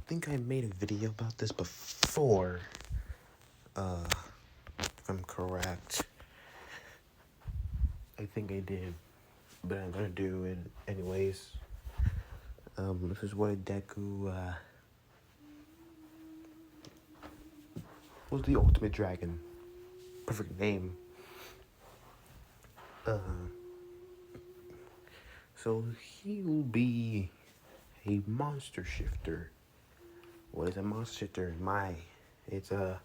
think I made a video about this before, if I'm correct. I think I did, but I'm gonna do it anyways. This is what a deku, was the ultimate dragon. Perfect name. So he will be a monster shifter. What is a monster shifter? It's a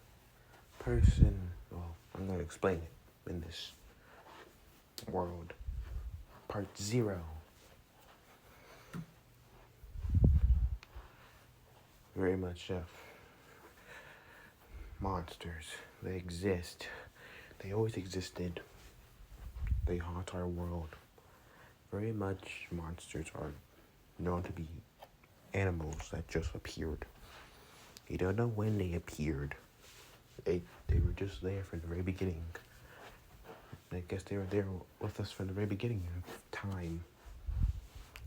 person. Well, I'm gonna explain it in this world. Part 0. Very much monsters. They exist. They always existed. They haunt our world. Very much monsters are known to be animals that just appeared. You don't know when they appeared. They were just there from the very beginning. I guess they were there with us from the very beginning of time.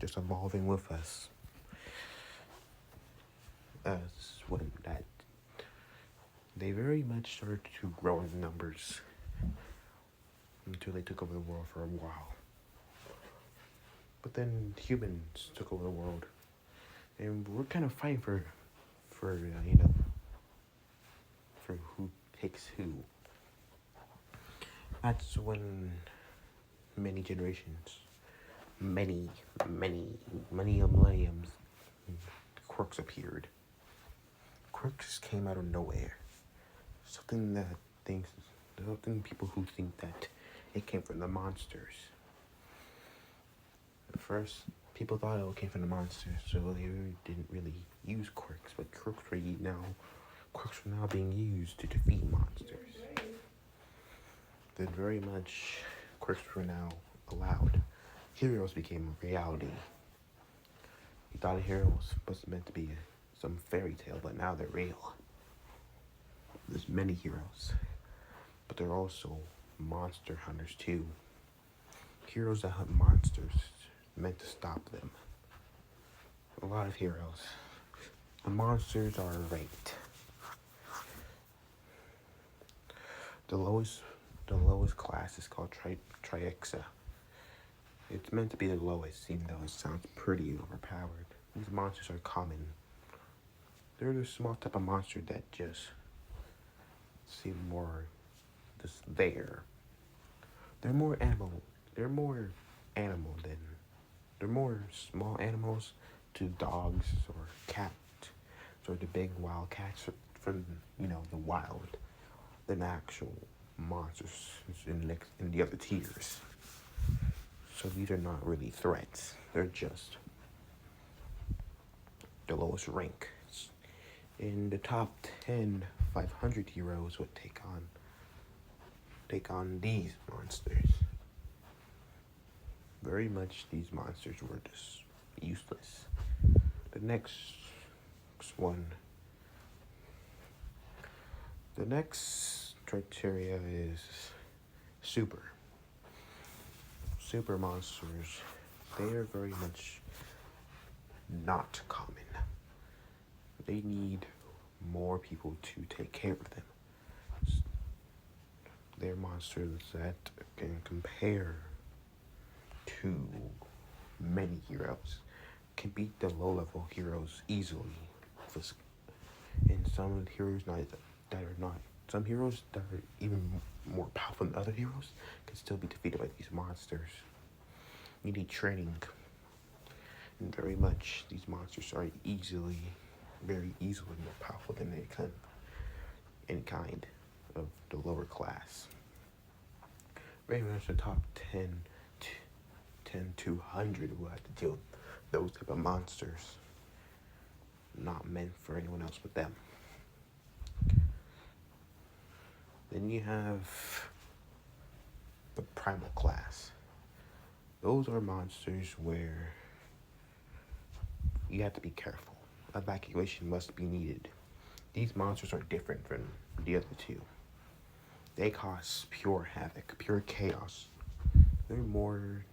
Just evolving with us. When that they very much started to grow in numbers until they took over the world for a while. But then humans took over the world, and we're kind of fighting for who takes who. That's when many generations, many millenniums, quirks appeared. Quirks came out of nowhere. Something people who think that it came from the monsters. At first, people thought it came from the monsters, so they didn't really use quirks. But quirks were now being used to defeat monsters. Then very much, quirks were now allowed. Heroes became a reality. You thought a hero was meant to be some fairy tale, but now they're real. There's many heroes, but they're also monster hunters too. Heroes that hunt monsters, meant to stop them. A lot of heroes. The monsters are ranked. The lowest class is called Triaxa. It's meant to be the lowest, even though it sounds pretty overpowered. These monsters are common. They're the small type of monster that just seem more just there. They're more small animals to dogs or cats or the big wild cats from the wild than actual monsters in the other tiers. So these are not really threats. They're just the lowest rank. In the top 10, 500 heroes would take on these monsters. Very much these monsters were just useless. The next criteria is super monsters. They are very much not common. They need more people to take care of them. They're monsters that can compare to many heroes, can beat the low-level heroes easily. And some heroes some heroes that are even more powerful than other heroes can still be defeated by these monsters. You need training. And very much these monsters are very easily more powerful than any kind of the lower class. Very much the top 10 to 100 will have to deal with those type of monsters. Not meant for anyone else but them. Then you have the primal class. Those are monsters where you have to be careful. Evacuation must be needed. These monsters are different from the other two. They cause pure havoc, pure chaos. They're more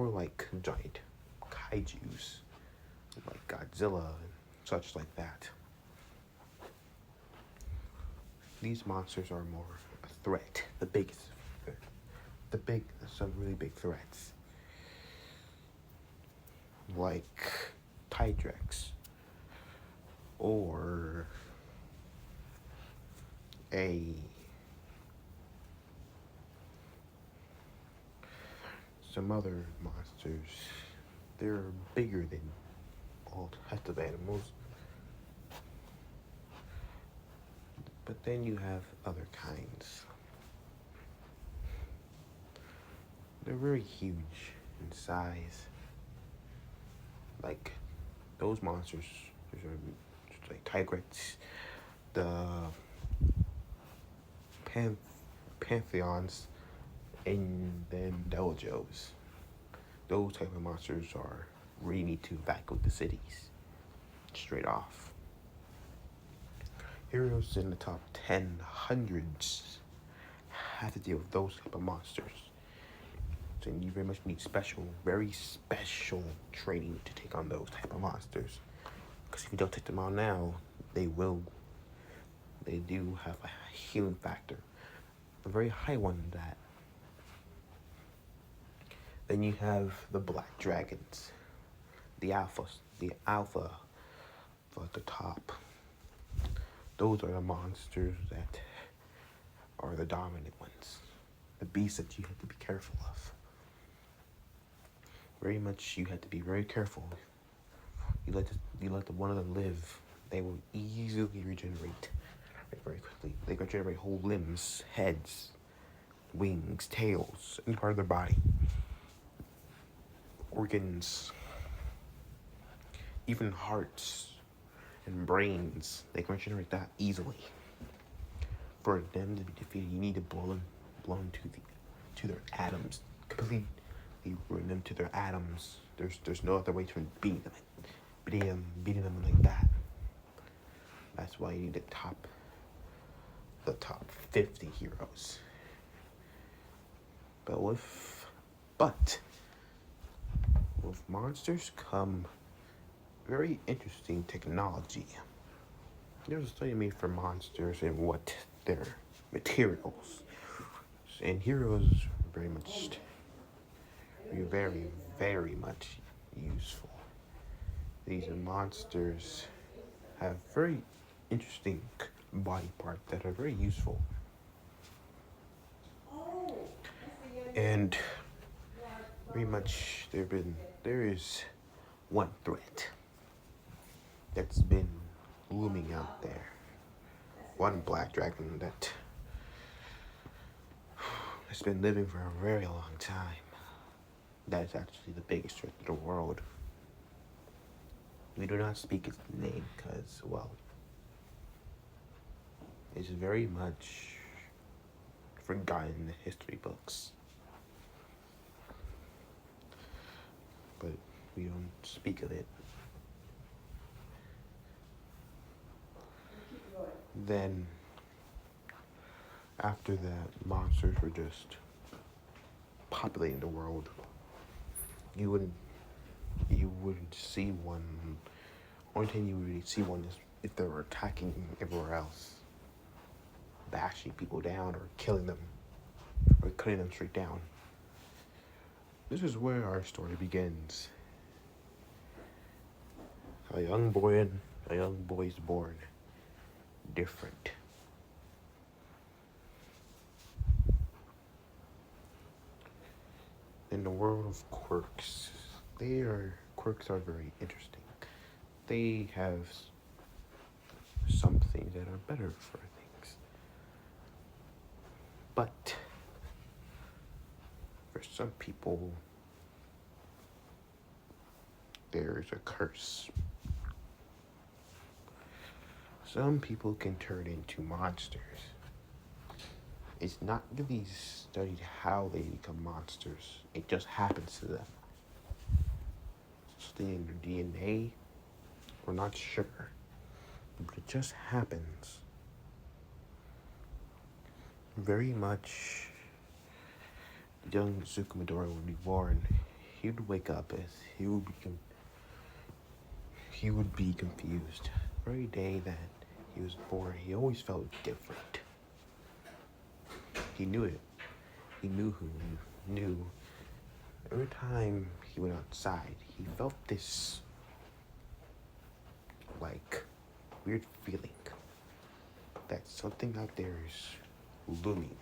like giant kaijus. like Godzilla and such like that. These monsters are more a threat, some really big threats, like Tydrex or a some other monsters. They're bigger than all types of animals. But then you have other kinds. They're very huge in size. Like those monsters, like Tigrex, the Pantheons, and then Dojos. Those type of monsters are really need to evacuate the cities straight off. Heroes in the top 10 hundreds have to deal with those type of monsters. So you very much need very special training to take on those type of monsters. Because if you don't take them on now, they do have a healing factor. A very high one at that. Then you have the black dragons. The alpha at the top. Those are the monsters that are the dominant ones. The beasts that you have to be careful of. Very much you have to be very careful. You let one of them live, they will easily regenerate very quickly. They regenerate whole limbs, heads, wings, tails, any part of their body, organs, even hearts and brains. They can regenerate that easily. For them to be defeated, you need to blow them to their atoms, completely ruin them to their atoms. There's no other way to beating them like that. That's why you need the top 50 heroes. But with monsters come very interesting technology. There's a study made for monsters and what their materials. And heroes very, very much useful. These monsters have very interesting body parts that are very useful. And very much there is one threat that's been looming out there. One black dragon that has been living for a very long time. That is actually the biggest threat to the world. We do not speak its name because, well, it's very much forgotten in the history books. But we don't speak of it. Then, after that, monsters were just populating the world. You wouldn't see one. Only time you would really see one is if they were attacking everywhere else, bashing people down or killing them, or cutting them straight down. This is where our story begins. A young boy is born different. In the world of quirks, quirks are very interesting. They have some things that are better for things. But for some people, there's a curse. Some people can turn into monsters. It's not really studied how they become monsters. It just happens to them. Studying their DNA, we're not sure. But it just happens. Very much young Tsukumadora would be born. He would wake up as he would become he would be confused. Every day that he was born, he always felt different. He knew it. He knew who he knew. Every time he went outside, he felt this, like, weird feeling that something out there is looming,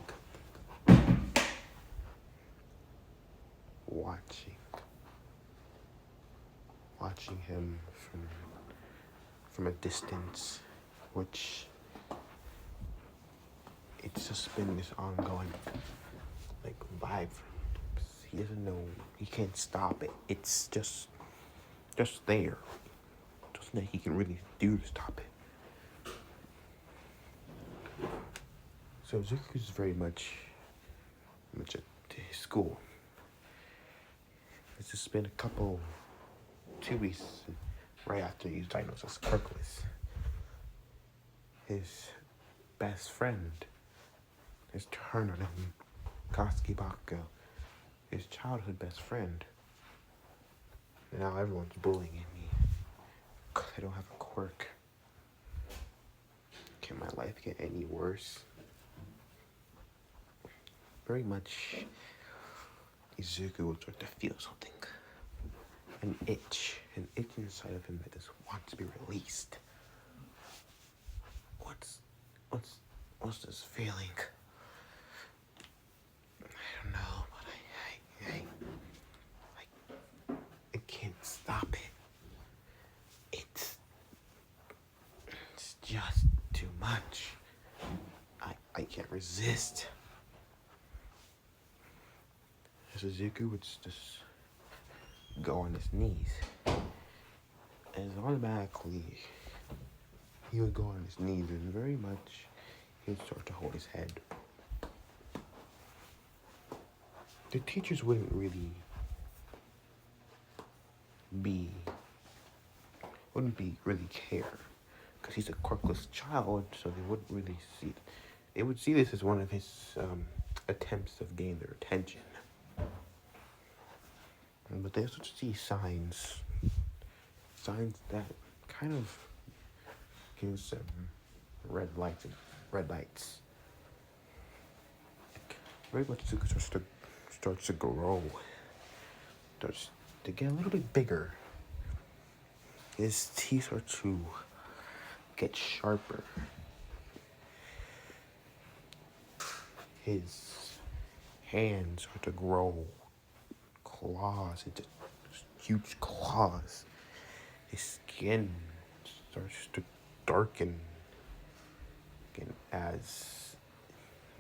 watching him from a distance, which it's just been this ongoing, like, vibe. He doesn't know, he can't stop it. It's just there. Just that he can really do to stop it. So Zuku's very much at his school. It's just been 2 weeks right after he was diagnosed as quirkless. His best friend has turned on him. Katsuki Baka, his childhood best friend. And now everyone's bullying me because I don't have a quirk. Can my life get any worse? Very much, Izuku will start to feel something. An itch inside of him that just wants to be released. What's this feeling? I don't know, but I can't stop it. It's just too much. I can't resist. Suzuki would just go on his knees. And automatically, he would go on his knees and very much he'd start to hold his head. The teachers wouldn't really care because he's a quirkless child, so they wouldn't really see it. They would see this as one of his attempts of gaining their attention. But they also see signs that kind of gives them red lights. Very much Zuko starts to grow, starts to get a little bit bigger. His teeth start to get sharper. His hands start to grow claws into huge claws. His skin starts to darken as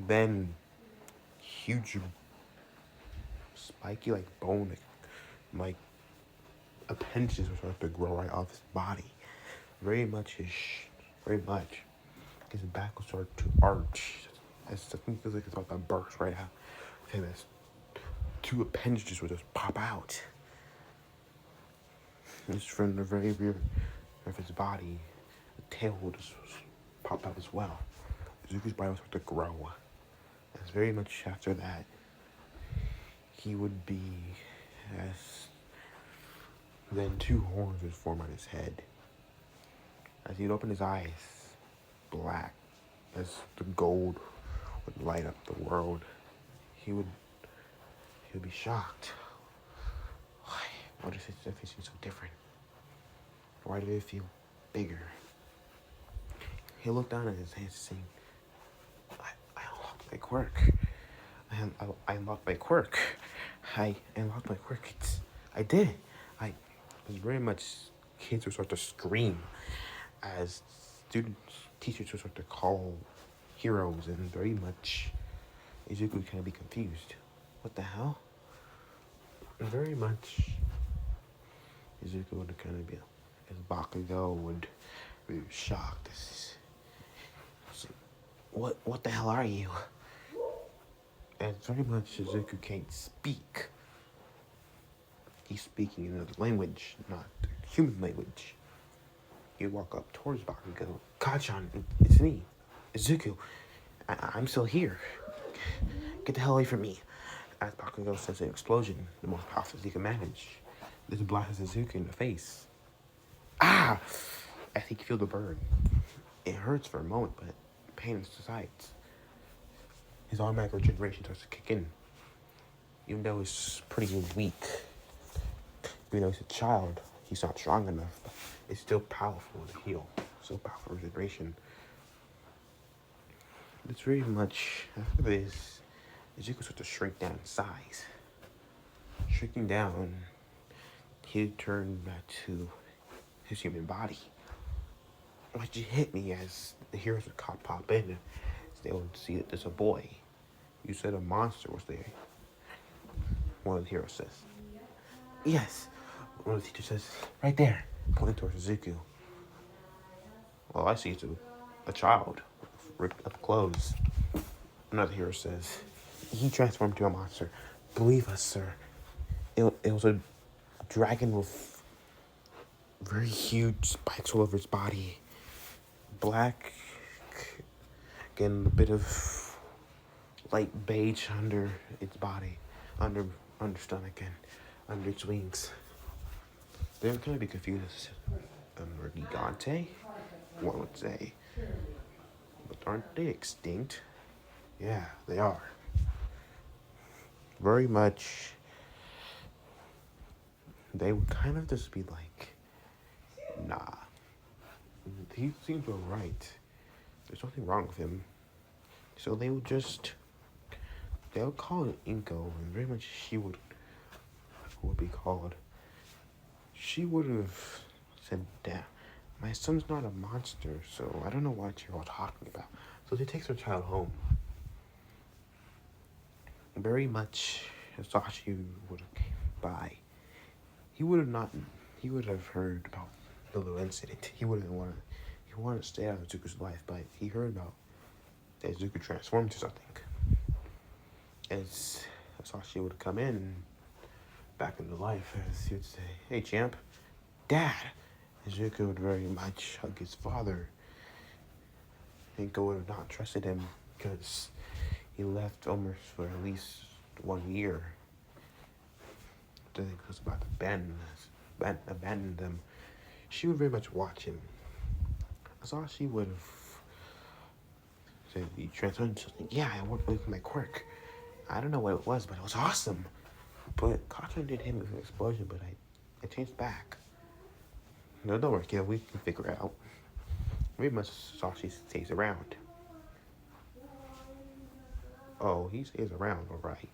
then huge spiky like bone like appendages will start to grow right off his body. Very much his back will start to arch. As something feels like it's about to burst right out. And as 2 appendages will just pop out. Just from the very rear of his body, the tail will just pop out as well. Zuko's body will start to grow. As very much after that, he would be as then 2 horns would form on his head. As he'd open his eyes, black, as the gold would light up the world, he would be shocked. Why does it seem so different? Why did it feel bigger? He looked down at his hands saying, I unlocked my quirk. I unlocked my quirk. I unlocked my quirk. I did. I was very much, kids would start to scream as teachers would start to call heroes, and very much Izuku would kind of be confused. What the hell? And very much Izuku would kind of be, as Bakugo would be shocked. What the hell are you? And very much Izuku can't speak. He's speaking in another language, not human language. He'd walk up towards Bakugo. Kachan, it's me, Izuku. I'm still here. Get the hell away from me. As Bakugo sends an explosion, the most powerful he can manage. This blasts Izuku in the face. Ah! I think you feel the burn. It hurts for a moment, but pain subsides. His automatic regeneration starts to kick in. Even though he's pretty weak, even though he's a child, he's not strong enough, but it's still powerful to heal. So powerful regeneration. It's very much, after this, Izuku starts to shrink down in size. Shrinking down, he turned back to his human body. Which hit me as the heroes would pop in. They would see that there's a boy. You said a monster was there. One of the heroes says. Yes. One of the teachers says, right there, pointing towards Izuku. Well, I see it's a child, ripped up clothes. Another hero says, he transformed into a monster. Believe us, sir. It was a dragon with very huge spikes all over its body. Black, again, a bit of light beige under its body, under stomach and under its wings. They're gonna be confused. Or gigante, one would say. But aren't they extinct? Yeah, they are. Very much. They would kind of just be like, nah. He seems alright. There's nothing wrong with him. So they would call it Inko, and very much she would be called. She would have said, damn, my son's not a monster, so I don't know what you're all talking about. So she takes her child home. Very much Sashi would have came by. He would have heard about the little incident. He wanted to stay out of Zuko's life, but he heard about that Zuko transformed to something. As Sashi would come in back into life, as he would say, hey champ, Dad. And Zuko would very much hug his father. Inko would have not trusted him because he left almost for at least 1 year. Then he was about to abandon them. She would very much watch him. I saw she would have said he transformed into something. Yeah, I worked with my quirk. I don't know what it was, but it was awesome. But Caution did hit me with an explosion, but I changed back. No, don't worry, kid. We can figure it out. Very much Sashi stays around. Oh, he stays around, alright.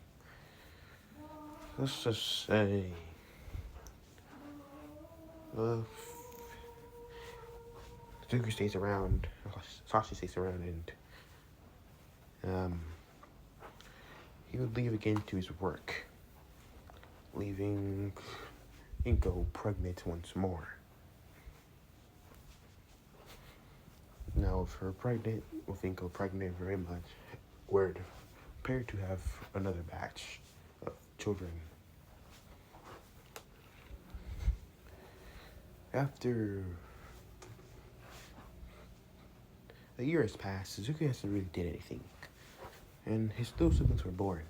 Let's just say... Zuko stays around, Sashi stays around, and he would leave again to his work, leaving Inko pregnant once more. Now, with Inko pregnant very much, we're prepared to have another batch of children. After a year has passed, Suzuki hasn't really did anything, and his little siblings were born.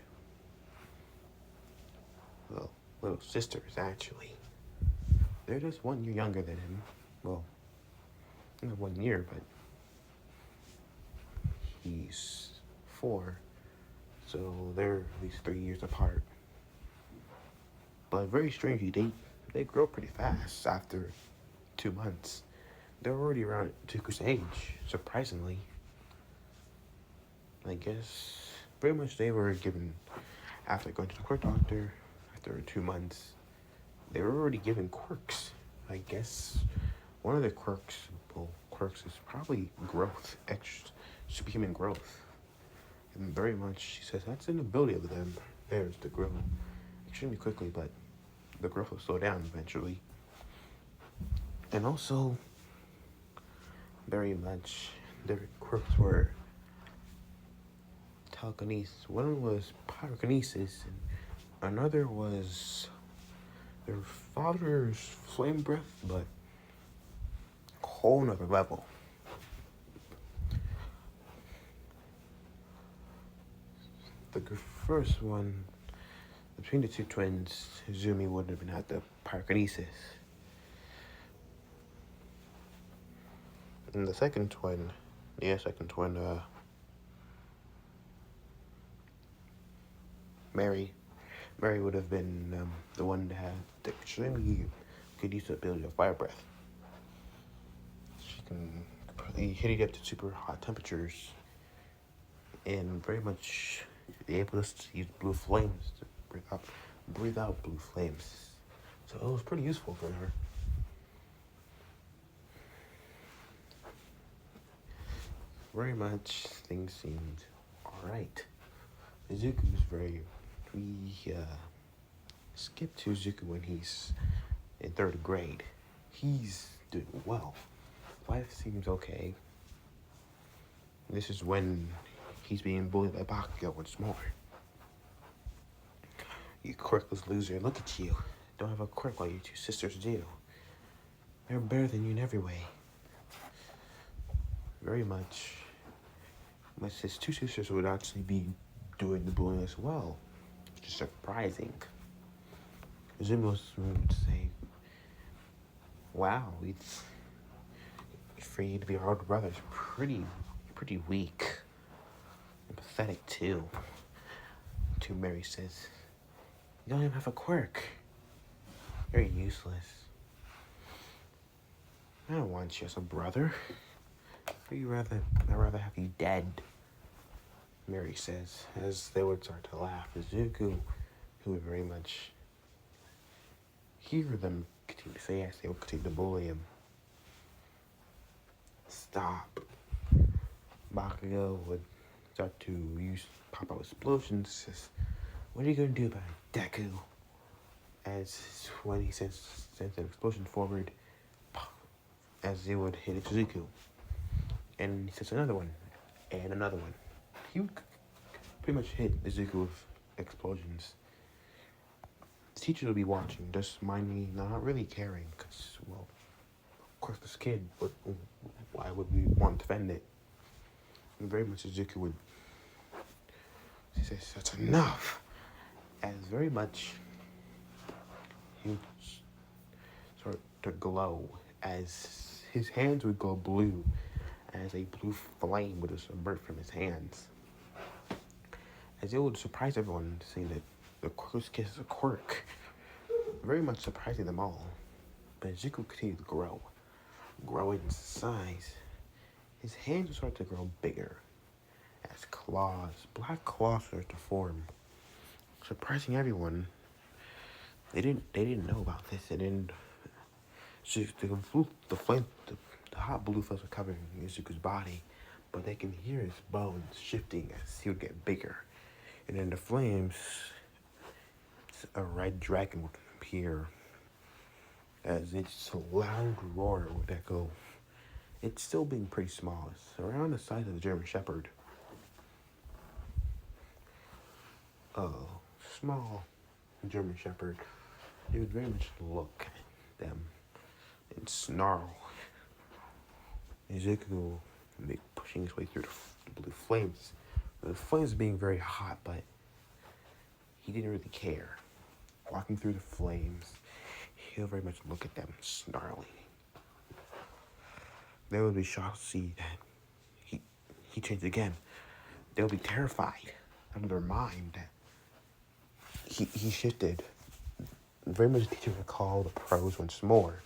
Well, little sisters, actually. They're just 1 year younger than him. Well, not 1 year, but he's 4, so they're at least 3 years apart. But very strangely, they grow pretty fast after 2 months. They're already around Zuko's age, surprisingly. I guess pretty much they were given, after going to the quirk doctor, after 2 months, they were already given quirks. I guess one of the quirks is probably growth, extra superhuman growth. And very much, she says, that's an ability of theirs to grow extremely quickly, but the growth will slow down eventually. And also, very much, their quirks were telekinesis. One was pyrokinesis, and another was their father's flame breath, but a whole nother level. The first one, between the two twins, Izumi wouldn't have been at the pyrokinesis. And the second twin, Mary. Mary would have been the one that had the extremely good use of ability of fire breath. She can hit it up to super hot temperatures and very much be able to use blue flames to breathe out blue flames. So it was pretty useful for her. Very much things seemed alright. Izuku was we skip to Izuku when he's in third grade. He's doing well. Life seems okay. This is when he's being bullied by Bakugo once more. You quirkless loser, look at you. Don't have a quirk like your two sisters do. They're better than you in every way. Very much. His two sisters would actually be doing the bullying as well, which is surprising. Izuku would say, wow, it's for you to be our older brother is pretty weak. And pathetic too. To Mary says, you don't even have a quirk. You're useless. I don't want you as a brother. I'd rather have you dead. Mary says, as they would start to laugh. Izuku, who would very much hear them continue to say yes, they would continue to bully him. Stop. Bakugo would start to pop out explosions. Says, what are you going to do about it, deku? As when he sends an explosion forward, as it would hit Izuku. And he says another one, and another one. He would pretty much hit Izuku with explosions. The teacher would be watching, just mind me not really caring, because, well, of course this kid, but why would we want to defend it? And very much Izuku he says, that's enough. As very much, he would start to glow, as his hands would glow blue, as a blue flame would emerge from his hands. As it would surprise everyone to see that the quirkless kid is a quirk, very much surprising them all. But Izuku continued to grow in size. His hands would start to grow bigger, as black claws started to form, surprising everyone. They didn't know about this. The hot blue flames were covering Izuku's body, but they can hear his bones shifting as he would get bigger. And in the flames, a red dragon would appear, as its loud roar would echo. It's still being pretty small. It's around the size of a German Shepherd. Small German Shepherd. He would very much look at them and snarl. Izuku would be pushing his way through the blue flames. The flames being very hot, but he didn't really care. Walking through the flames, he'll very much look at them, snarling. They would be shocked to see that he changed again. They'll be terrified out of their mind that he shifted. Very much the teacher would call the pros once more.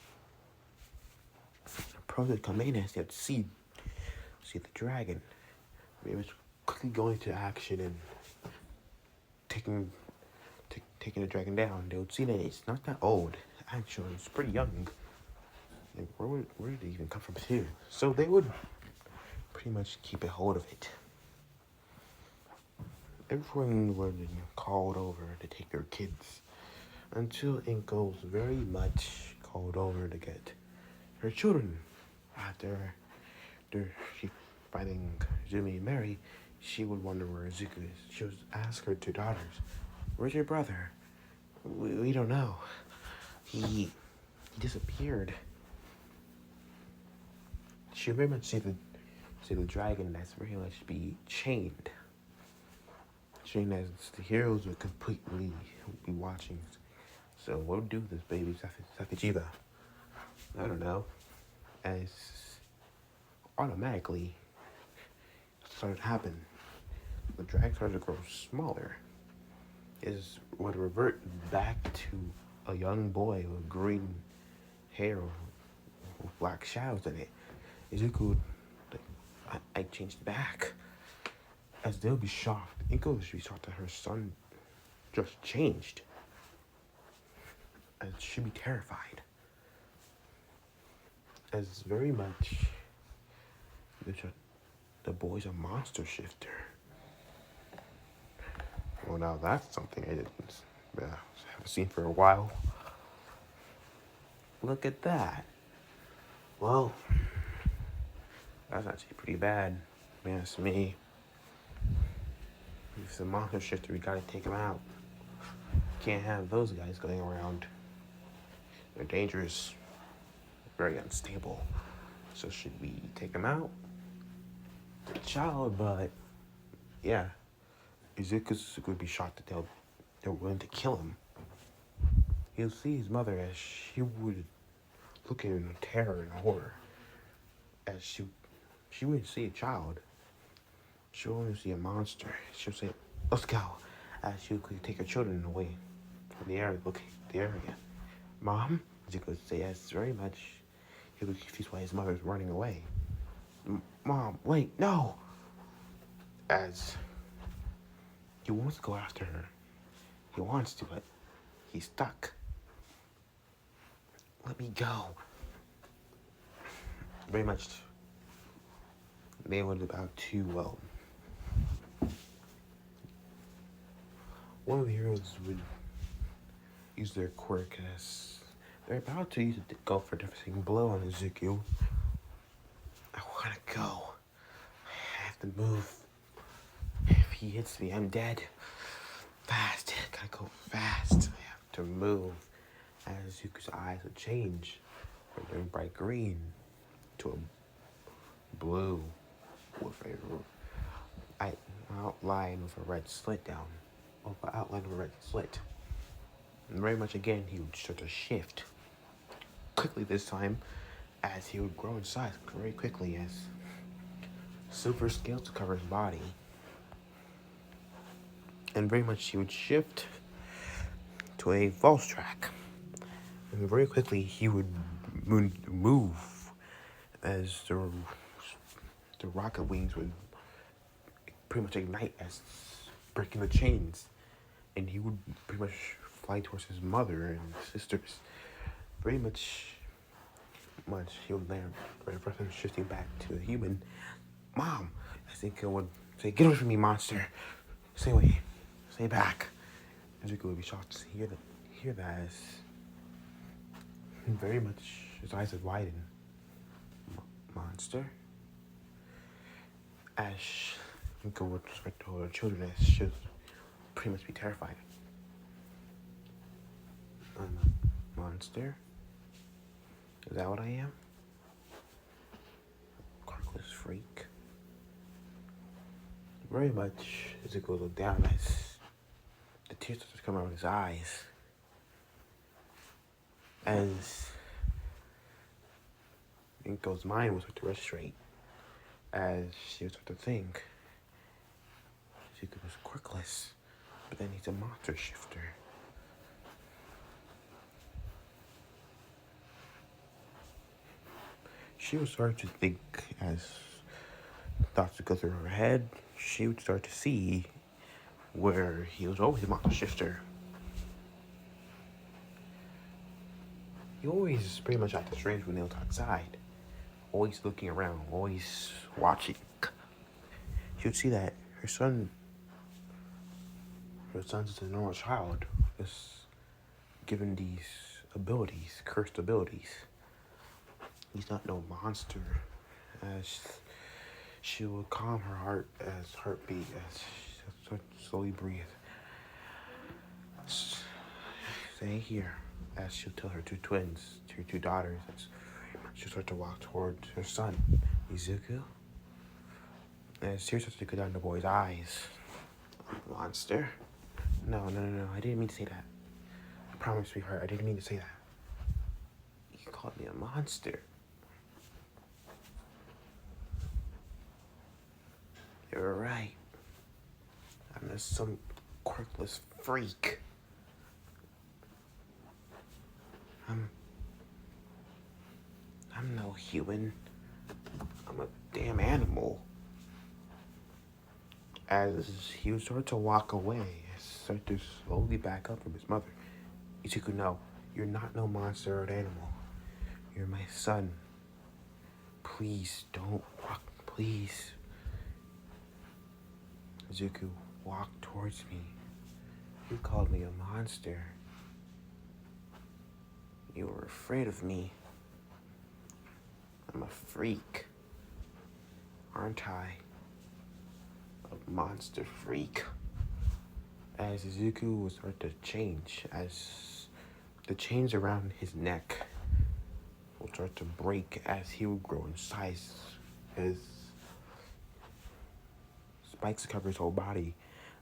The pros would come in as they would see the dragon. It was quickly going to action and taking the dragon down. They would see that it's not that old. Actually, it's pretty young. Like, where did it even come from too? So they would pretty much keep a hold of it. Everyone would be called over to take their kids, until Inko was very much called over to get her children. After she fighting Jimmy and Mary, she would wonder where Izuku is. She would ask her two daughters, where's your brother? We don't know. He disappeared. She very much see the dragon that's very much be chained. Chained as the heroes would completely be watching. So what would do with this baby Sakichiba? I don't know. As automatically started to happen. The drag started to grow smaller. Is would revert back to a young boy with green hair with black shadows in it. Izuku would, I changed back. As they'll be shocked. Inko would be shocked that her son just changed. And she'd be terrified. As very much the boy's a monster shifter. Well, now that's something I haven't seen for a while. Look at that. Well, that's actually pretty bad. Man, it's me. If it's a monster shifter, we gotta take him out. Can't have those guys going around. They're dangerous. Very unstable. So should we take him out? The child, but yeah. Izuku's would be shocked that they're willing to kill him. He'll see his mother as she would look at him in terror and horror. As she wouldn't see a child. She'll only see a monster. She'll say, "Let's go." As she'll quickly take her children away from the area, look at the area. "Mom?" Izuku would say yes, very much. He'll be confused why his mother's running away. "Mom, wait, no!" As he wants to go after her. He wants to, but he's stuck. "Let me go." Very much they were about to, one of the heroes would use their quirk as they're about to use it to go for a devastating blow on Izuku. "I wanna go. I have to move. If he hits me, I'm dead. Fast. Gotta go fast. I have to move." As Izuku's eyes would change from their bright green to a blue with a outline with a red slit down. With an outline of a red slit. And very much again, he would start to shift quickly this time as he would grow in size very quickly as silver scales would cover his body. And very much he would shift to a false track. And very quickly he would move as the rocket wings would pretty much ignite as breaking the chains. And he would pretty much fly towards his mother and sisters. Very much he would land right person shifting back to a human. "Mom!" I think it would say, "Get away from me, monster! Stay away. Stay back." Izuku would be shocked to hear that as very much his eyes would widen. "Monster?" As Izuku would respect to her children as she would pretty much be terrified. "I'm a monster? Is that what I am? Carless freak?" Very much Izuku looked down as the tears started coming out of his eyes. As Inko's mind was start to rest straight. As she would start to think. Izuku was quirkless, but then he's a monster shifter. She would start to think as thoughts would go through her head. She would start to see where he was always a monster shifter. He always pretty much acted strange when they was outside. Always looking around, always watching. She would see that her son's just a normal child, just given these abilities, cursed abilities. He's not no monster. As she would calm her heartbeat as she slowly breathe. "Stay here," as she'll tell her her two daughters, as she'll start to walk towards her son, Izuku. As tears start to go down the boy's eyes. "Monster? No, I didn't mean to say that. I promise, sweetheart, I didn't mean to say that. You called me a monster." You're right. I'm just some quirkless freak. I'm no human. I'm a damn animal. As he would start to walk away, start to slowly back up from his mother, Ichiku, no, you're not no monster or animal. You're my son. Please don't walk, please. Izuku walked towards me. You called me a monster. You were afraid of me. I'm a freak, aren't I? A monster freak. As Izuku would start to change, as the chains around his neck will start to break as he would grow in size, as spikes cover his whole body,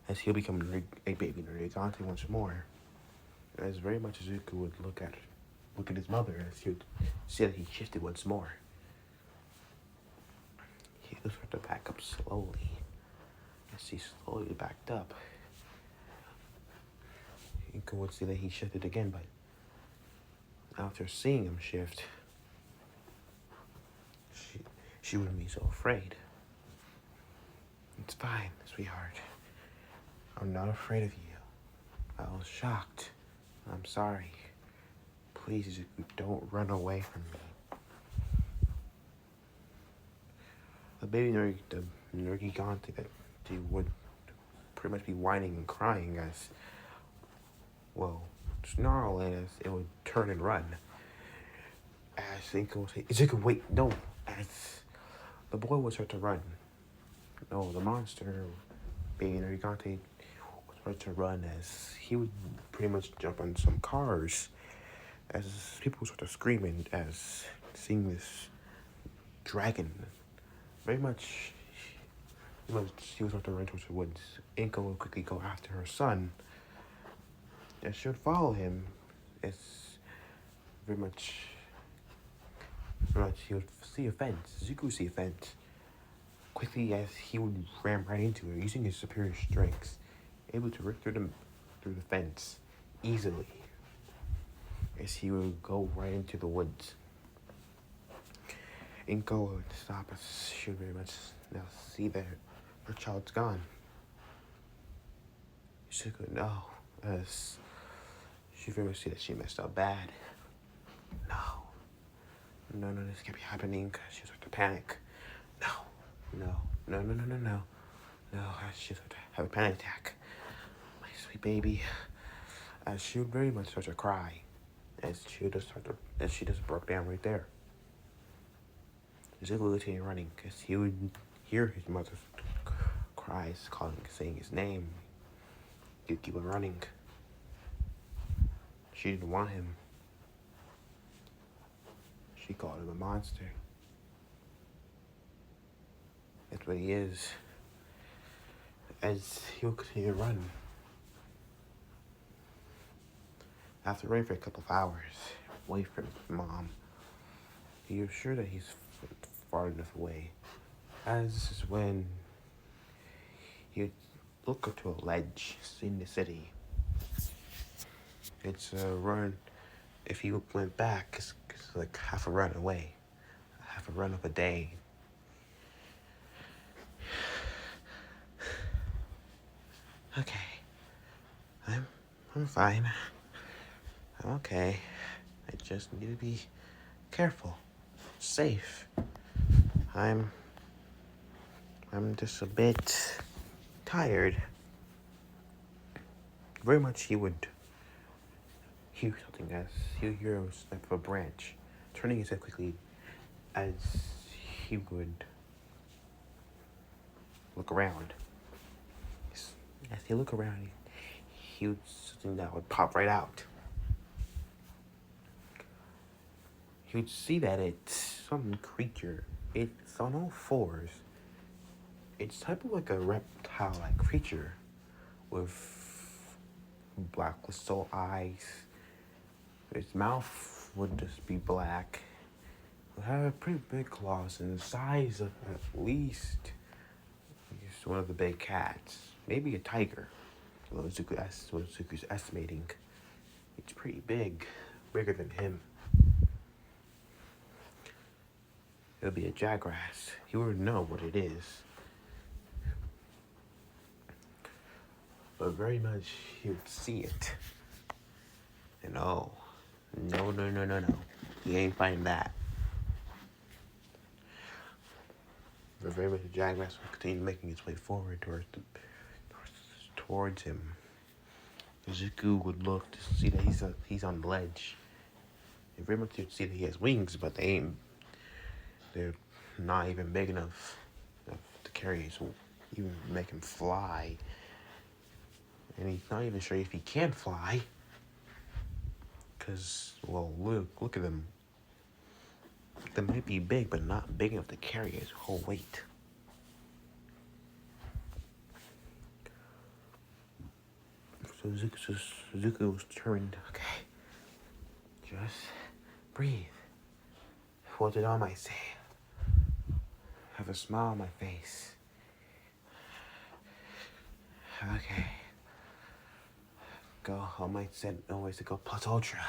as he'll become a baby Narigante once more. As very much as Izuku would look at his mother, as he would see that he shifted once more. He would start to back up slowly. As he slowly backed up, Izuku would see that he shifted again, but after seeing him shift, she wouldn't be so afraid. It's fine, sweetheart. I'm not afraid of you. I was shocked. I'm sorry. Please, Izuku, don't run away from me. The baby Nergigante that he would pretty much be whining and crying as, well, snarl as it would turn and run. As Inko would say, Izuku, wait, no. As the boy would start to run. No, the monster, baby Nergigante, would start to run as he would pretty much jump on some cars. As people start to screaming as seeing this dragon. Very much, he would start to run towards the woods. Inko would quickly go after her son. And she would follow him. It's very much he would see a fence. Zuko would see a fence. Quickly as he would ram right into her, using his superior strengths, able to rip through the fence easily. As he would go right into the woods. Inko would stop as she would very much now see that her child's gone. She could know as she very much see that she messed up bad. No, this can't be happening. She started to panic. No. She started to have a panic attack. My sweet baby. As she would very much start to cry. As she just broke down right there. Ziggler would continue running because he would hear his mother's cries, saying his name. He would keep on running. She didn't want him. She called him a monster. That's what he is. As he would continue to run. After running for a couple of hours, away from his mom, he was sure that he's far enough away. As this is when he would look up to a ledge in the city. It's a run. If he went back, it's like half a run away, half a run of a day. Okay, I'm fine. I'm okay. I just need to be careful, safe. I'm just a bit tired. Very much he would hear something as he would hear a snap of a branch, turning his head quickly as he would look around. As he looked around, he would something that would pop right out. He would see that it's some creature. It's on all fours. It's type of like a reptile-like creature with black crystal eyes. Its mouth would just be black. It would have pretty big claws and the size of at least one of the big cats. Maybe a tiger. Well, Zuku's estimating. It's pretty big. Bigger than him. It'll be a jackrass. He would know what it is. But very much he would see it. And oh, no. He ain't fighting that. But very much the jackrass will continue making its way forward towards him. Zuku would look to see that he's on the ledge. And very much you'd see that he has wings, but they're not even big enough to carry him, so even make him fly. And he's not even sure if he can fly. Because, well, look at them. They might be big, but not big enough to carry his whole weight. So Zuko was determined, okay, just breathe. What did All Might say? Have a smile on my face. Okay. Go, All Might said always to go plus ultra.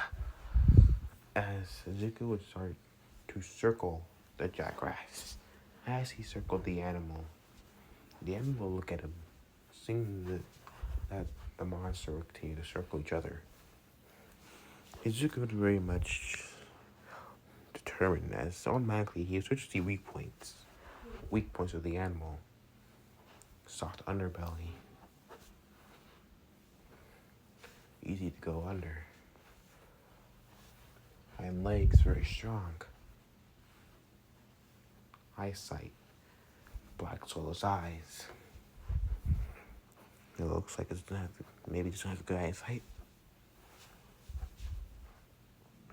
As Zuko would start to circle the jackrass. As he circled the animal will look at him, seeing that the monster would continue to circle each other. Zuko would very much determined as automatically he switched to see weak points. Weak points of the animal. Soft underbelly. Easy to go under. Hind legs very strong. Eyesight. Black soulless eyes. It looks like maybe doesn't have good eyesight.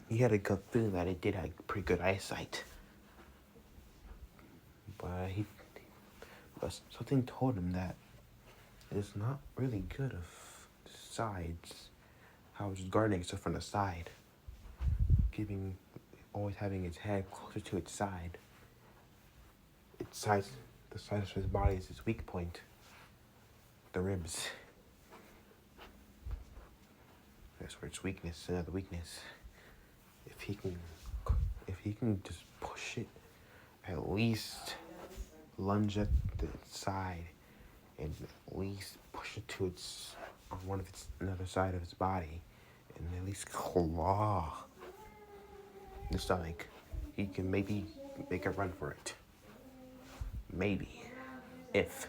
He had a gut feeling that it did have pretty good eyesight. But something told him that it's not really good of sides. How it's guarding itself from the side. Always having its head closer to its side. The size of his body is his weak point. The ribs. That's where its weakness, another weakness. If he can just push it, at least lunge at the side, and at least push it to another side of its body, and at least claw the stomach, he can maybe make a run for it. Maybe, if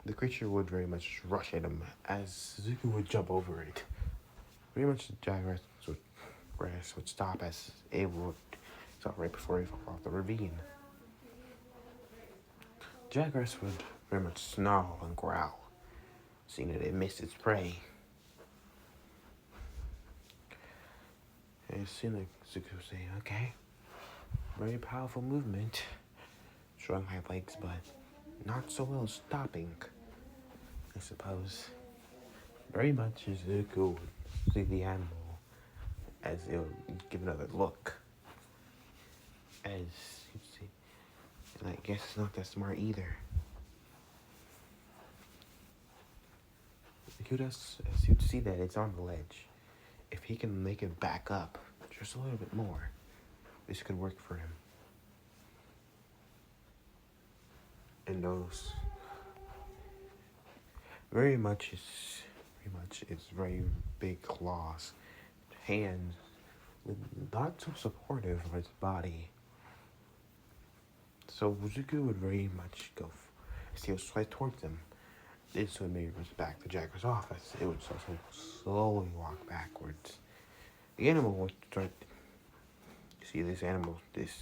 the creature would very much rush at him, as Zuko would jump over it. Pretty much the jackrass would stop as it would stop right before he fell off the ravine. Jackrass would very much snarl and growl, seeing that it missed its prey. And as soon as Zuko would say, okay, very powerful movement, strong hind legs, but not so well stopping, I suppose. Very much as Zuko would see the animal as it would give another look. As you'd see, and I guess it's not that smart either. As you'd see that it's on the ledge. If he can make it back up just a little bit more, this could work for him. And those very much its very big claws, hands, not so supportive of its body. So Zuko would very much go as he would slide towards them. This would maybe reach back to Jackra's office. It would slowly walk backwards. The animal would start. You see, this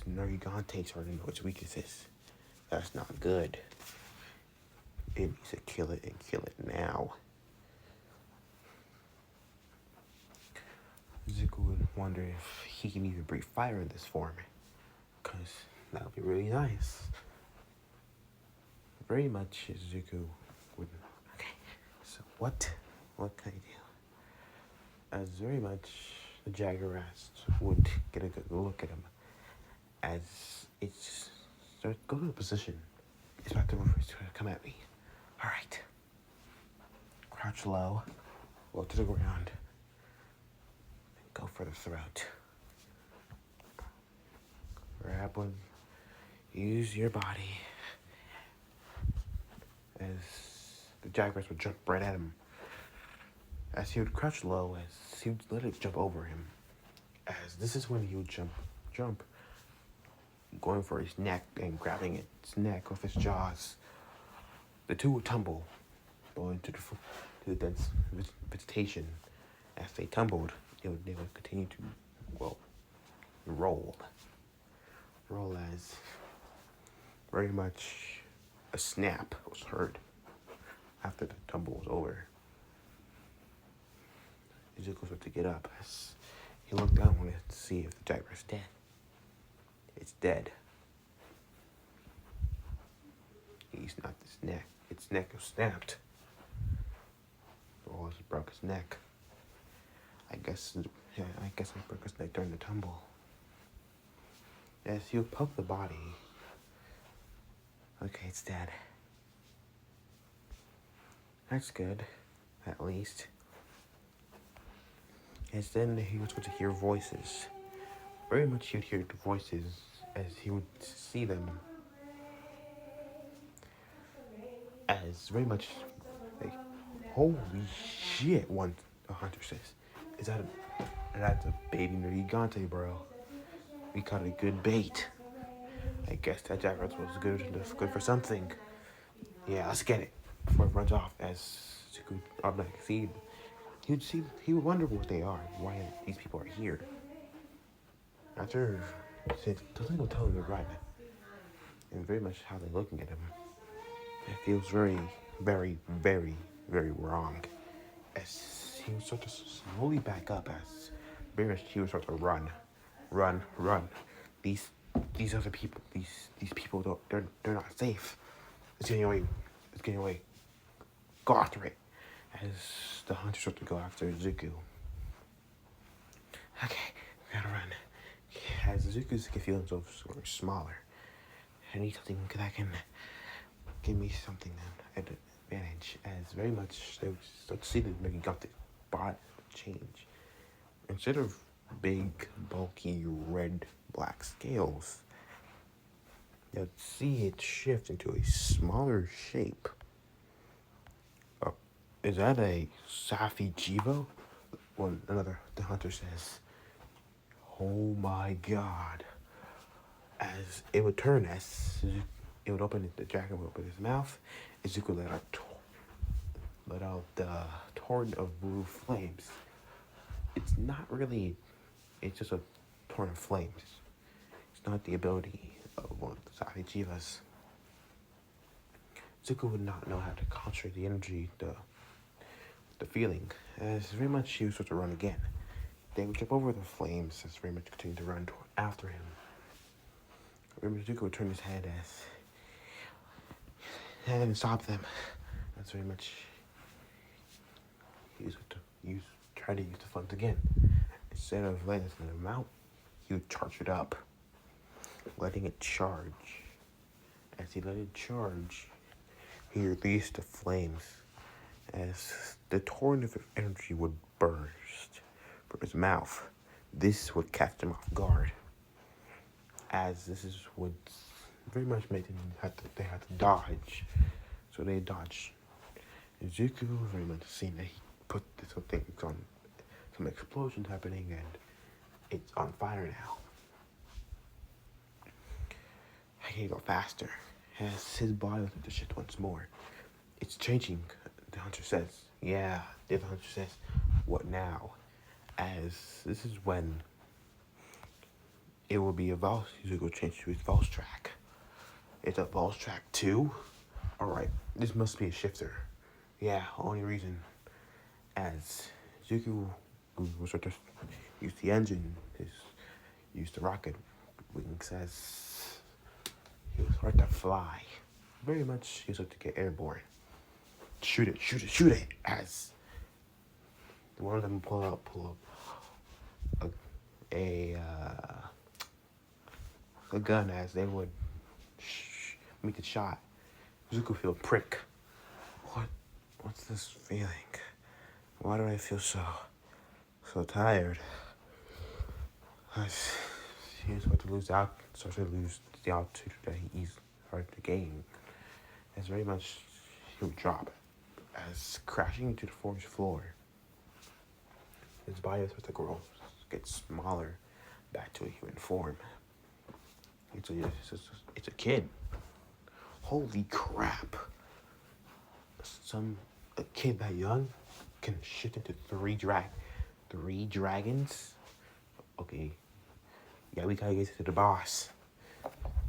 Nargigante starting to know its weaknesses. That's not good. It needs to kill it and kill it now. Zuko would wonder if he can even breathe fire in this form. Because that would be really nice. Very much Zuko would. Okay, so what can I do? As very much the jackrass would get a good look at him. As its Start, go to a position. It's about to come at me. Alright. Crouch low. Low to the ground. Go for the throat. Grab one. Use your body. As the jaguars would jump right at him. As he would crouch low, as he would let it jump over him. As this is when he would jump, going for his neck and grabbing its neck with his jaws. The two would tumble, going to the dense vegetation. As they tumbled, they would continue to, roll. Roll as very much a snap was heard after the tumble was over. Ezekiel started to get up as he looked down to see if the jaguar is dead. It's dead. He's not his neck. Its neck was snapped. Or it broke his neck. I guess it broke his neck during the tumble. As he would poke the body. Okay, it's dead. That's good, at least. As then he was going to hear voices. Very much he would hear the voices as he would see them. As very much like, holy shit, a hunter says. That's a baby gigante, bro. We caught a good bait. I guess that jaguar was good for something. Yeah, let's get it. Before it runs off, as Zuko see, he would wonder what they are, why these people are here. After doesn't go tell him to run, and very much how they're looking at him, it feels very, very, very, very wrong. As he would start to slowly back up, as very much he would start to run. These other people, these people they're not safe. It's getting away. Go after it. As the hunters start to go after Zuko. Okay, we gotta run. As Zuko's feeling himself sort of smaller. I need something that can give me something at an advantage. As very much they would start to see the gigante body change. Instead of big, bulky, red, black scales, you'd see it shift into a smaller shape. Is that a Safi Jivo? The hunter says, oh my god. As it would turn, it would open, the dragon would open his mouth, Izuku let out the torrent of blue flames. It's not really, it's just a torrent of flames. It's not the ability of one of the Safi Jivas. Zuko would not know how to concentrate the energy, the feeling, as very much she was supposed to run again. They would jump over the flames as very much continued to run after him. Remember, Zuko would turn his head and stop them. That's very much he was to try to use the funds again. Instead of letting them out, he would charge it up, letting it charge. As he let it charge, he released the flames. As the torrent of energy would burst from his mouth, this would catch him off guard. As this would very much make them they had to dodge. So they dodged. And Zuko very much seen that he put some things on, some explosions happening, and it's on fire now. I can go faster. As his body was to shift once more. It's changing. The hunter says, yeah. The other hunter says, what now? As this is when it will be a Vals. Zuko change to his Vals track. It's a Vals track 2. Alright, this must be a shifter. Yeah, only reason. As Zuko will start to use the engine, use the rocket wings as he will start to fly. Very much he was start to get airborne. Shoot it, as one of them pull up a gun as they would Shh. Make the shot. Zuko feel a prick. What's this feeling? Why do I feel so tired? He started to lose the altitude that he started to gain. As very much he would drop, as crashing into the forest floor. His body starts to grow, get smaller, back to a human form. It's a kid. Holy crap! A kid that young can shift into three dragons. Okay, yeah, we gotta get to the boss.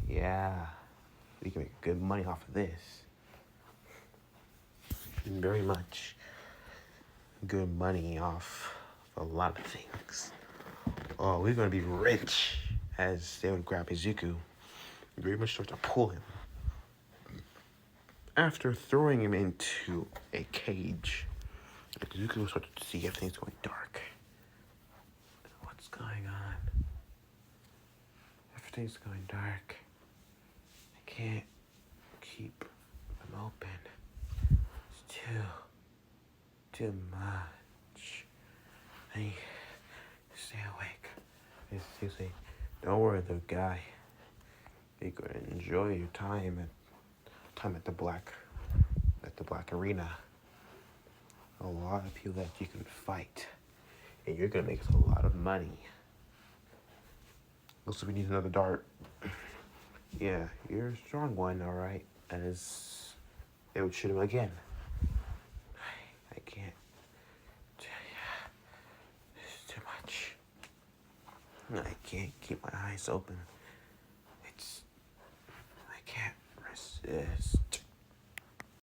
Yeah, we can make good money off of this. Very much good money off a lot of things. Oh, we're gonna be rich, as they would grab Izuku. Very much start to pull him. After throwing him into a cage, Izuku will start to see everything's going dark. What's going on? Everything's going dark. I can't keep them open. It's too much. I need to stay awake. Seriously, don't worry, little guy. You're gonna enjoy your time at the black arena. A lot of people that you can fight, and you're gonna make us a lot of money. Also, we need another dart. Yeah, you're a strong one, all right. As they would shoot him again. I can't. It's too much. I can't keep my eyes open. I can't resist.